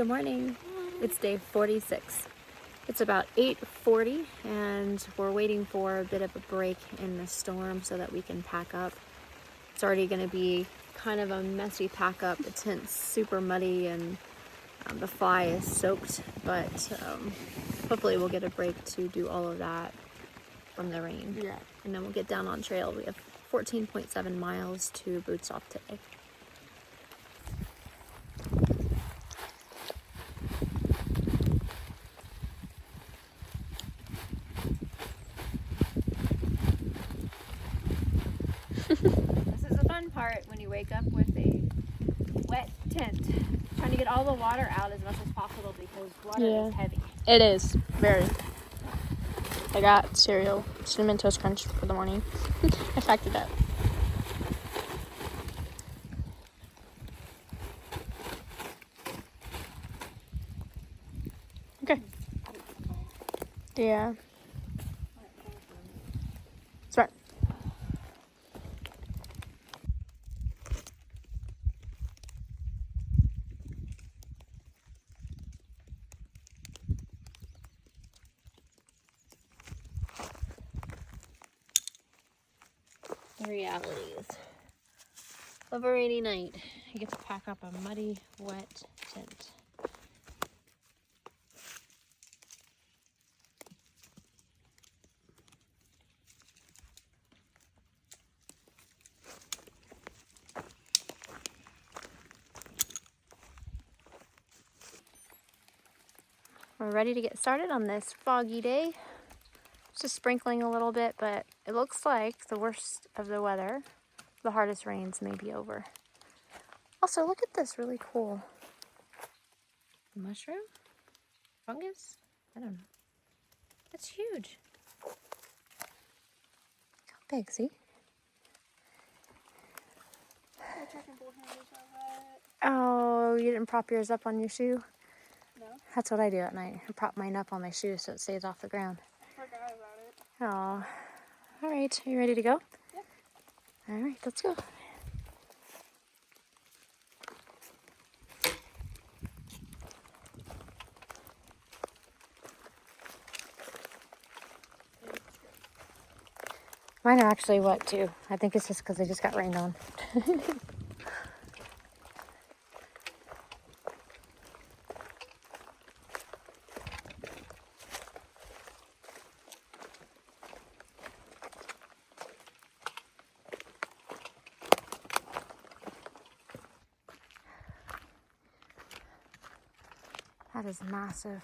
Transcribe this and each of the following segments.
Good morning. It's day 46. It's about 8:40 and we're waiting for a bit of a break in the storm so that we can pack up. It's already going to be kind of a messy pack up. The tent's super muddy and the fly is soaked, but hopefully we'll get a break to do all of that from the rain. Yeah. And then we'll get down on trail. We have 14.7 miles to Boots Off today. This is the fun part when you wake up with a wet tent. Trying to get all the water out as much as possible because water is heavy. It is. Very. I got cereal, Cinnamon Toast Crunch for the morning. I packed it up. Okay. Yeah. That's right. The realities of a rainy night. You get to pack up a muddy, wet tent. We're ready to get started on this foggy day. It's just sprinkling a little bit, but it looks like the worst of the weather, the hardest rains may be over. Also, look at this really cool mushroom? Fungus? I don't know. That's huge. Look how big, see? Oh, you didn't prop yours up on your shoe? No. That's what I do at night. I prop mine up on my shoe so it stays off the ground. Forgot about it. Oh. All right, are you ready to go? Yeah. All right, let's go. Mine are actually wet too. I think it's just because they just got rained on. That is massive.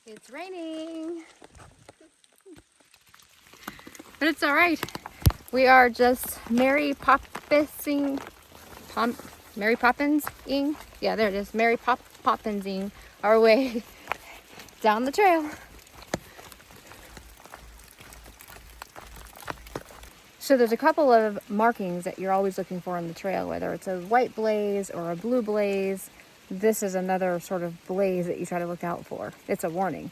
It's raining. But it's all right. We are just Mary Poppinsing. Yeah, there it is. Mary Poppinsing our way down the trail. So there's a couple of markings that you're always looking for on the trail, whether it's a white blaze or a blue blaze. This is another sort of blaze that you try to look out for. It's a warning.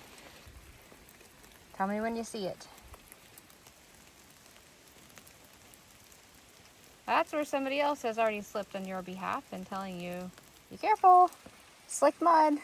Tell me when you see it. That's where somebody else has already slipped on your behalf and telling you, be careful, slick mud.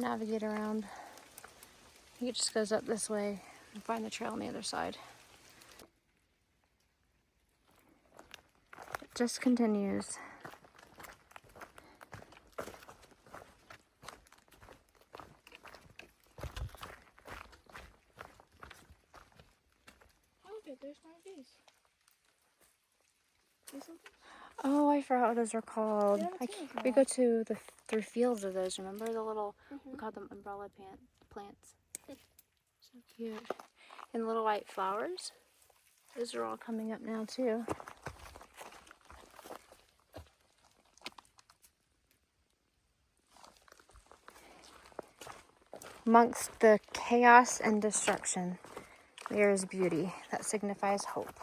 navigate around. I think it just goes up this way and find the trail on the other side. It just continues. There's one of these. Oh, I forgot what those are called. They have a tail We go to through fields of those. Remember the little? We call them umbrella plants. So cute. And little white flowers. Those are all coming up now too. Amongst the chaos and destruction, there is beauty that signifies hope.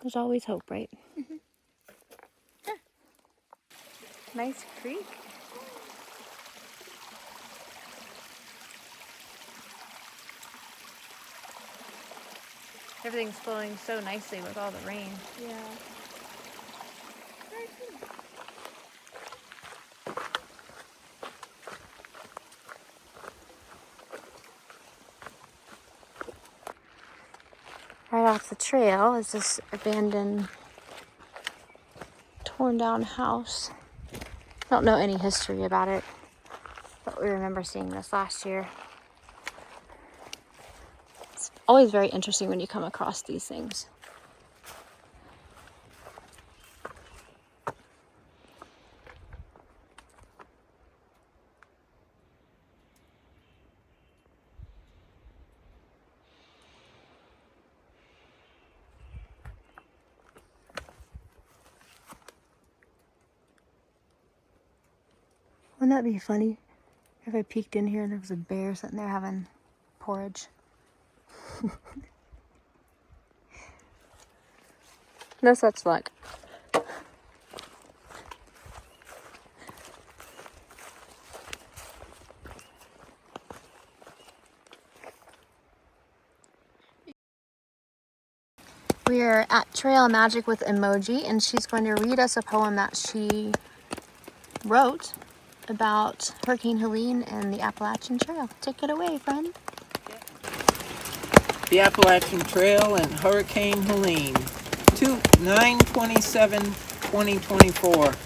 There's always hope, right? Yeah. Nice creek. Everything's flowing so nicely with all the rain. Yeah. Right off the trail is this abandoned, torn down house. I don't know any history about it, but we remember seeing this last year. It's always very interesting when you come across these things. Wouldn't that be funny if I peeked in here and there was a bear sitting there having porridge? No such luck. We are at Trail Magic with Emoji, and she's going to read us a poem that she wrote about Hurricane Helene and the Appalachian Trail. Take it away, friend. The Appalachian Trail and Hurricane Helene. 9/27/2024.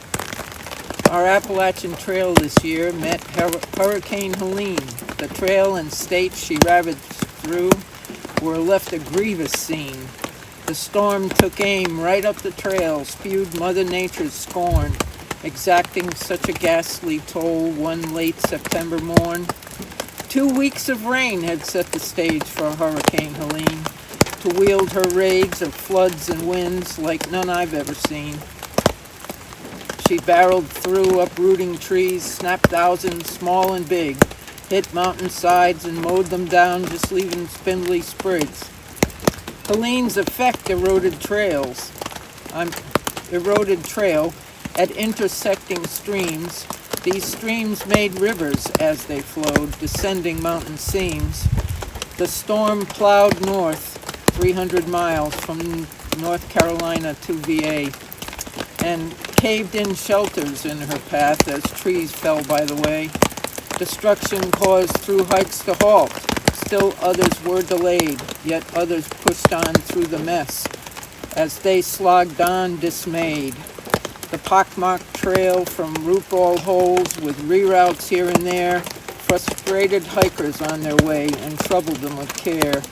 Our Appalachian Trail this year met Hurricane Helene. The trail and states she ravaged through were left a grievous scene. The storm took aim right up the trail, spewed Mother Nature's scorn, exacting such a ghastly toll one late September morn. 2 weeks of rain had set the stage for Hurricane Helene, to wield her rage of floods and winds like none I've ever seen. She barreled through uprooting trees, snapped thousands, small and big, hit mountainsides and mowed them down, just leaving spindly sprigs. Helene's effect eroded trail at intersecting streams. These streams made rivers as they flowed, descending mountain seams. The storm plowed north 300 miles from North Carolina to VA and caved in shelters in her path as trees fell by the way. Destruction caused through hikes to halt. Still others were delayed, yet others pushed on through the mess as they slogged on dismayed. The pockmarked trail from root ball holes with reroutes here and there frustrated hikers on their way and troubled them with care.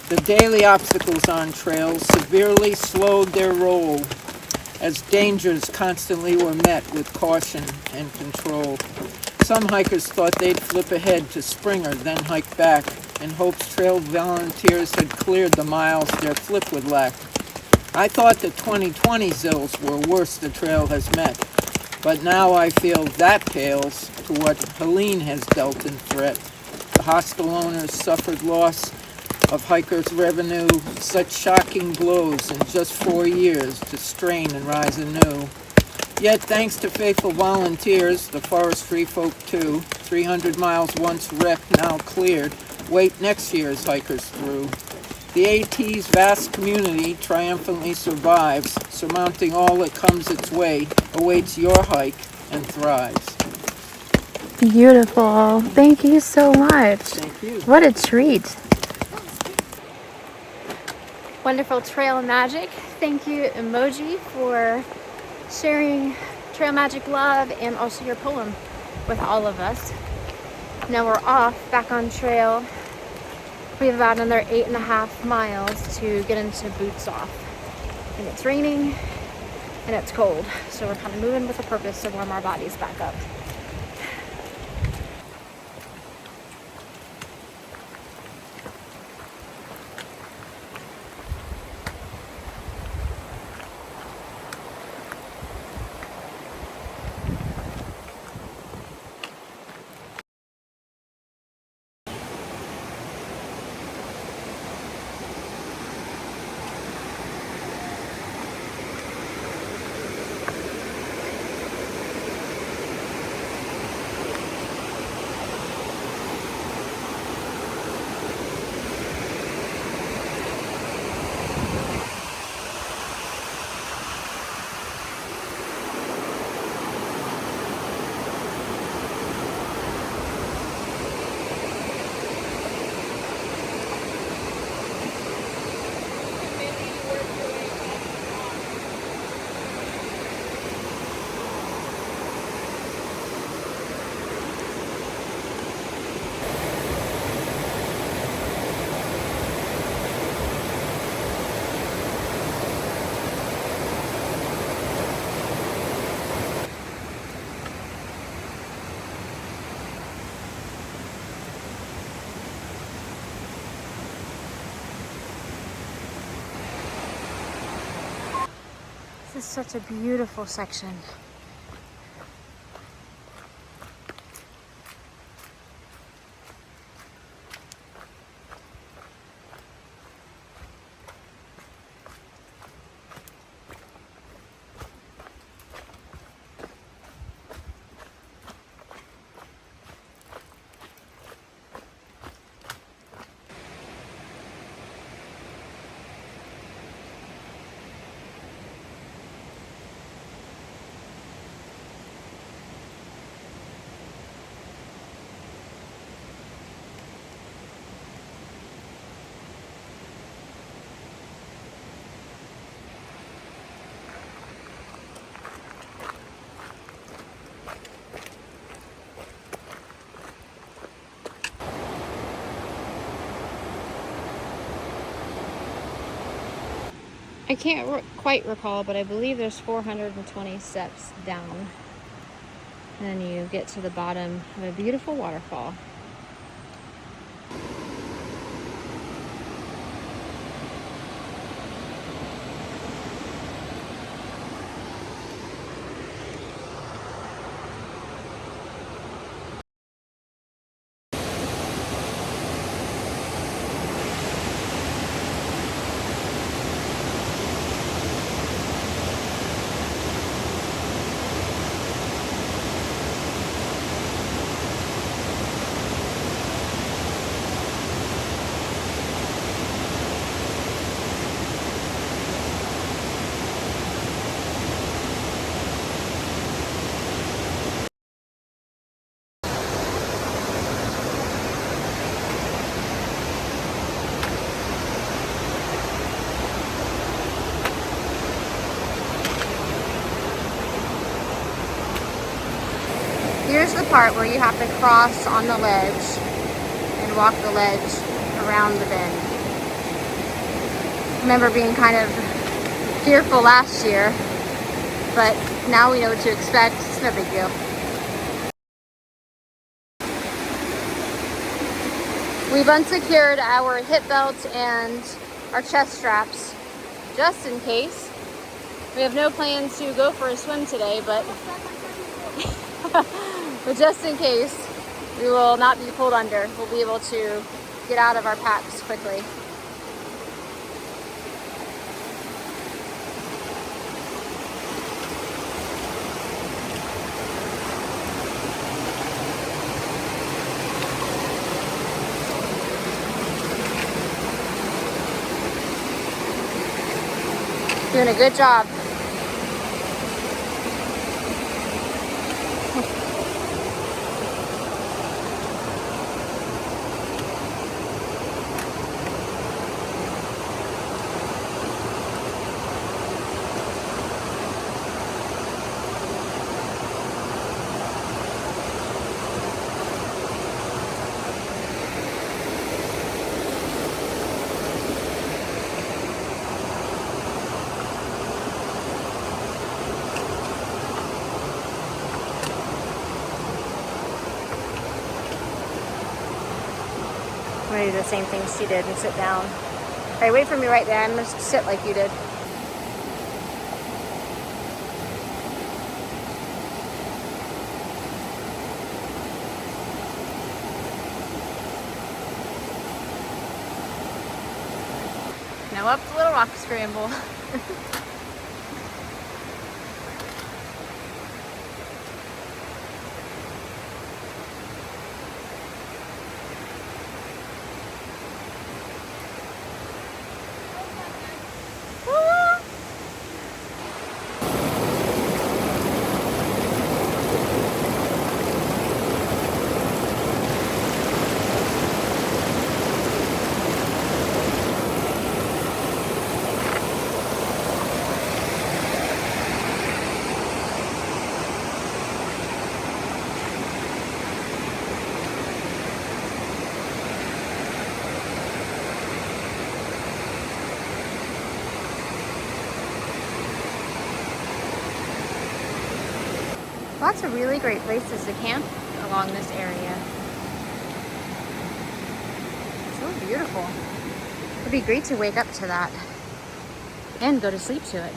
The daily obstacles on trails severely slowed their roll as dangers constantly were met with caution and control. Some hikers thought they'd flip ahead to Springer, then hike back, in hopes trail volunteers had cleared the miles their flip would lack. I thought the 2020 zills were worse the trail has met, but now I feel that pales to what Helene has dealt in threat. The hostel owners suffered loss of hikers' revenue, such shocking blows in just 4 years to strain and rise anew. Yet, thanks to faithful volunteers, the forestry folk too, 300 miles once wrecked, now cleared, wait next year's hikers through. The AT's vast community triumphantly survives, surmounting all that comes its way, awaits your hike, and thrives. Beautiful. Thank you so much. Thank you. What a treat. Wonderful trail magic. Thank you, Emoji, for sharing trail magic love and also your poem with all of us. Now we're off back on trail. We have about another 8.5 miles to get into Boots Off. And it's raining and it's cold. So we're kind of moving with a purpose to warm our bodies back up. This is such a beautiful section. I can't quite recall, but I believe there's 420 steps down. And then you get to the bottom of a beautiful waterfall. Here's the part where you have to cross on the ledge and walk the ledge around the bend. I remember being kind of fearful last year, but now we know what to expect. It's no big deal. We've unsecured our hip belts and our chest straps just in case. We have no plans to go for a swim today, but but just in case, we will not be pulled under. We'll be able to get out of our packs quickly. Doing a good job. I'm gonna do the same thing she did and sit down. All right, wait for me right there. I'm gonna sit like you did. Now up the little rock scramble. Lots of really great places to camp along this area. So beautiful. It'd be great to wake up to that and go to sleep to it.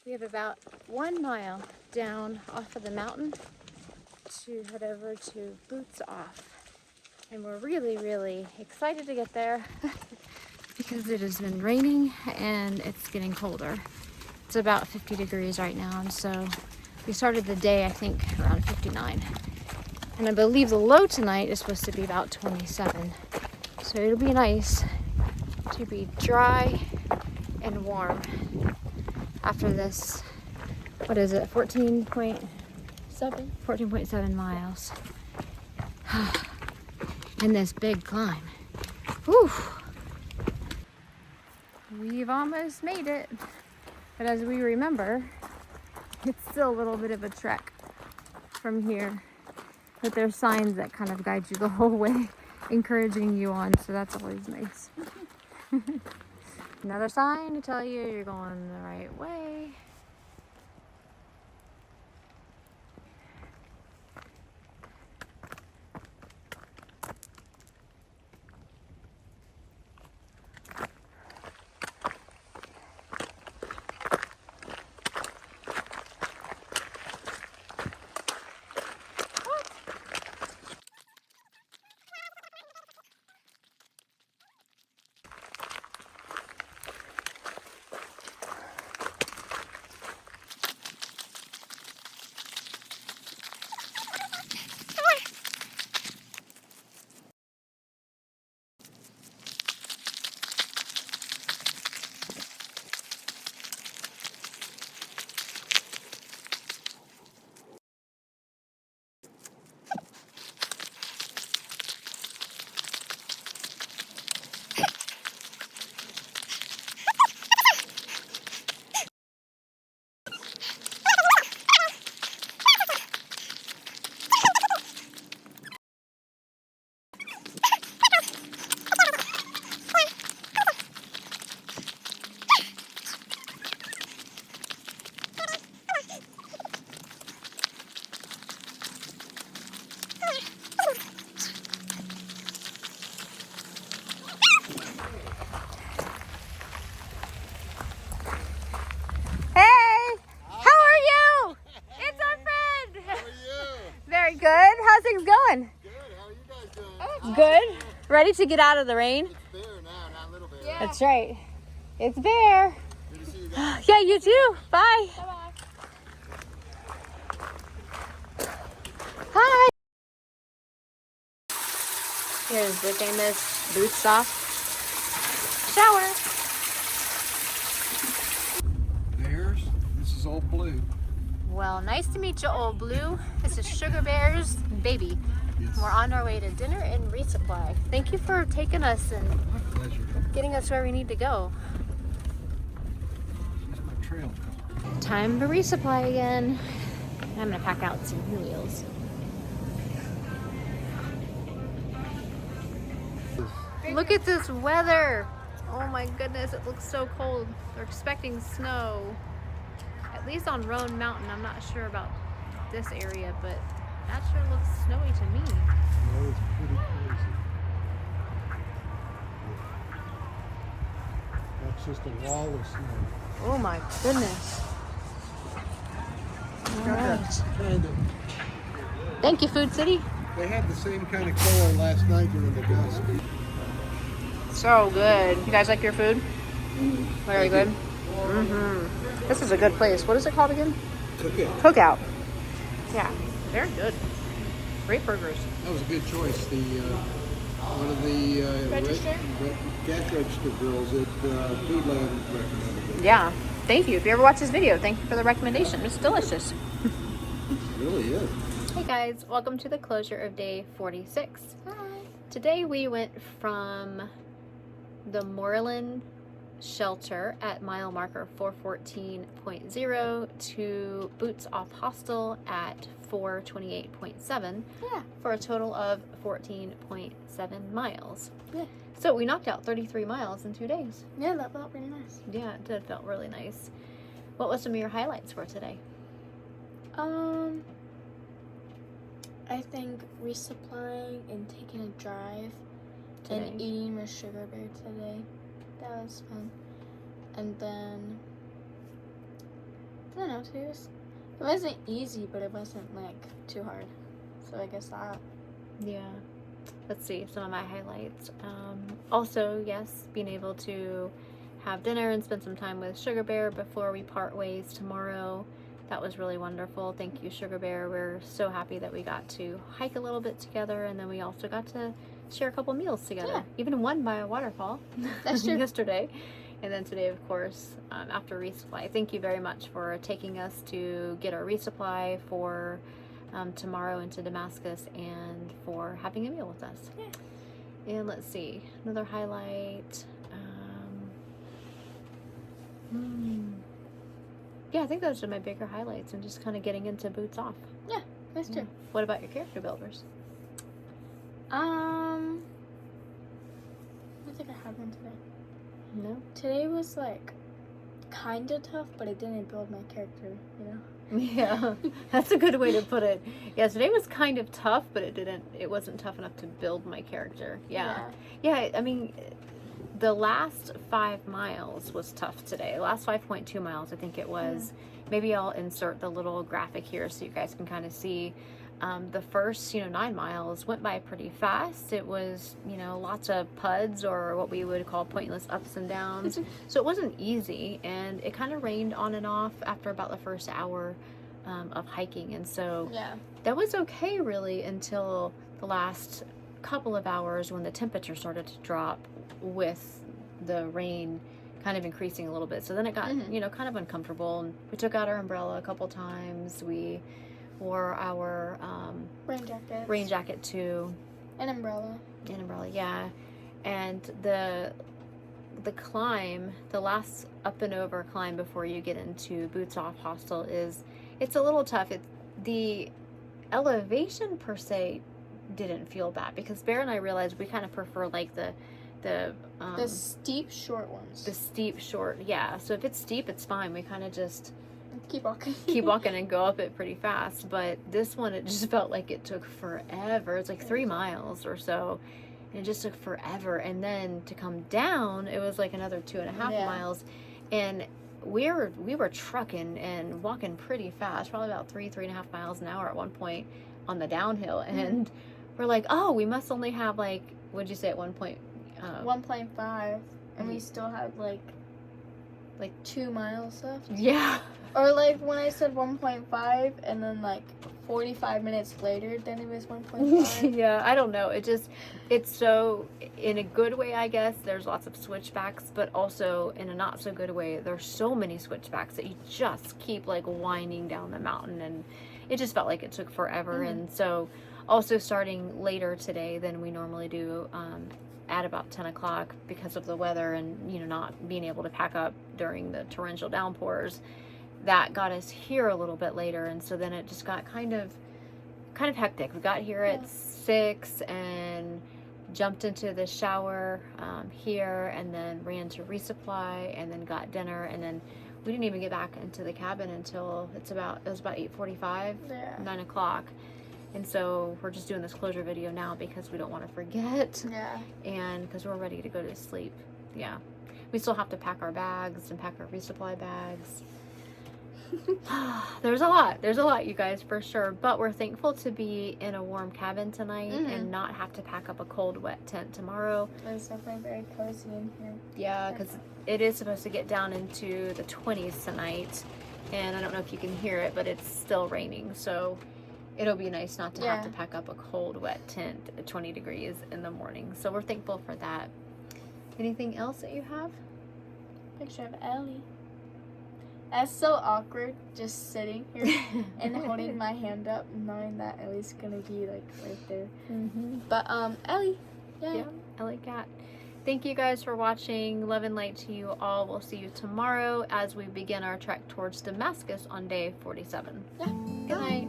We have about 1 mile down off of the mountain to head over to Boots Off. And we're really, really excited to get there because it has been raining and it's getting colder. It's about 50 degrees right now, and so we started the day, I think, around 59. And I believe the low tonight is supposed to be about 27. So it'll be nice to be dry and warm after this, what is it, 14.7 miles. And this big climb. Whew. We've almost made it. But as we remember, it's still a little bit of a trek from here. But there's signs that kind of guide you the whole way, encouraging you on, so that's always nice. Another sign to tell you you're going the right way. Very good. How's things going? Good. How are you guys doing? Good. Ready to get out of the rain? It's bare now, not a little bit. Yeah. That's right. It's bare. Good to see you guys. Yeah, you too. Bye. Bye-bye. Hi. Here's the famous boots off shower. Bears, this is Old Blue. Well, nice to meet you, Old Blue. This is Sugar Bear's baby. Yes. We're on our way to dinner and resupply. Thank you for taking us and My pleasure. getting us where we need to go. She's my trail dog. Time to resupply again. I'm gonna pack out some wheels. Look at this weather. Oh my goodness, it looks so cold. They're expecting snow. At least on Roan Mountain. I'm not sure about this area, but that sure looks snowy to me. That is pretty crazy. That's just a wall of snow. Oh my goodness. Kind of. Thank you, Food City. They had the same kind of color last night during the gust. So good. You guys like your food? Very good. This is a good place. What is it called again? Took it. Cookout. Yeah, very good. Great burgers. That was a good choice. The one of the Register? cash register girls at Foodland recommended it. Yeah. Thank you. If you ever watch this video, thank you for the recommendation. It's delicious. It really is. Hey guys, welcome to the closure of day 46. Hi. Today we went from the Moreland shelter at mile marker 414.0 to Boots Off Hostel at 428.7 Yeah. for a total of 14.7 miles. Yeah. So we knocked out 33 miles in 2 days. Yeah, that felt really nice. Yeah, it did. Felt really nice. What was some of your highlights for today? I think resupplying and taking a drive Today. and eating with Sugar Bear today. That was fun. And then I don't know, today was, it wasn't easy, but it wasn't like too hard. So I guess that. Yeah. Let's see some of my highlights. Also, yes, being able to have dinner and spend some time with Sugar Bear before we part ways tomorrow. That was really wonderful. Thank you, Sugar Bear. We're so happy that we got to hike a little bit together, and then we also got to share a couple meals together. Yeah. Even one by a waterfall. That's true. Yesterday. And then today, of course, after resupply. Thank you very much for taking us to get our resupply for tomorrow into Damascus and for having a meal with us. Yeah. And let's see, another highlight. Yeah, I think those are my bigger highlights and just kind of getting into Boots Off. Yeah, that's true. What about your character builders? I think I had one today. No? Today was like kind of tough, but it didn't build my character, you know? Yeah, that's a good way to put it. Yeah, today was kind of tough, but it wasn't tough enough to build my character. Yeah. Yeah, I mean, the last 5 miles was tough today. The last 5.2 miles, I think it was. Maybe I'll insert the little graphic here so you guys can kind of see. The first, 9 miles went by pretty fast. It was, lots of puds or what we would call pointless ups and downs. So it wasn't easy, and it kind of rained on and off after about the first hour of hiking. And so that was okay really until the last couple of hours when the temperature started to drop with the rain kind of increasing a little bit. So then it got, kind of uncomfortable, and we took out our umbrella a couple times. We wore our rain jacket too. An umbrella, yeah. And the climb, the last up and over climb before you get into Boots Off Hostel it's a little tough. The elevation per se didn't feel bad because Bear and I realized we kind of prefer like the steep short ones. The steep short, yeah. So if it's steep, it's fine. We kind of just keep walking and go up it pretty fast. But this one, it just felt like it took forever. It's like 3 miles or so, and it just took forever. And then to come down, it was like another 2.5 miles, and we were trucking and walking pretty fast, probably about 3.5 miles an hour at one point. on the downhill, and we're like, oh, we must only have like, what'd you say at 1.5, and we still have like 2 miles left. Yeah. Or like when I said 1.5, and then like 45 minutes later, then it was 1.5. Yeah, I don't know. It's so, in a good way, I guess, there's lots of switchbacks, but also in a not so good way, there's so many switchbacks that you just keep like winding down the mountain, and it just felt like it took forever. And so also starting later today than we normally do, at about 10 o'clock because of the weather and, you know, not being able to pack up during the torrential downpours, that got us here a little bit later. And so then it just got kind of hectic. We got here at 6 and jumped into the shower here, and then ran to Resupply, and then got dinner, and then we didn't even get back into the cabin until it was about 8:45, 9 o'clock. And so we're just doing this closure video now because we don't want to forget. Yeah. And because we're ready to go to sleep. Yeah. We still have to pack our bags and pack our resupply bags. There's a lot, you guys, for sure. But we're thankful to be in a warm cabin tonight and not have to pack up a cold, wet tent tomorrow. It's definitely very cozy in here. Yeah, because it is supposed to get down into the 20s tonight. And I don't know if you can hear it, but it's still raining. So it'll be nice not to have to pack up a cold, wet tent at 20 degrees in the morning. So we're thankful for that. Anything else that you have? Picture of Ellie. That's so awkward, just sitting here and holding my hand up, knowing that Ellie's gonna be like right there. But Ellie, yeah, Ellie cat. Thank you guys for watching. Love and light to you all. We'll see you tomorrow as we begin our trek towards Damascus on day 47. Yeah. Good night.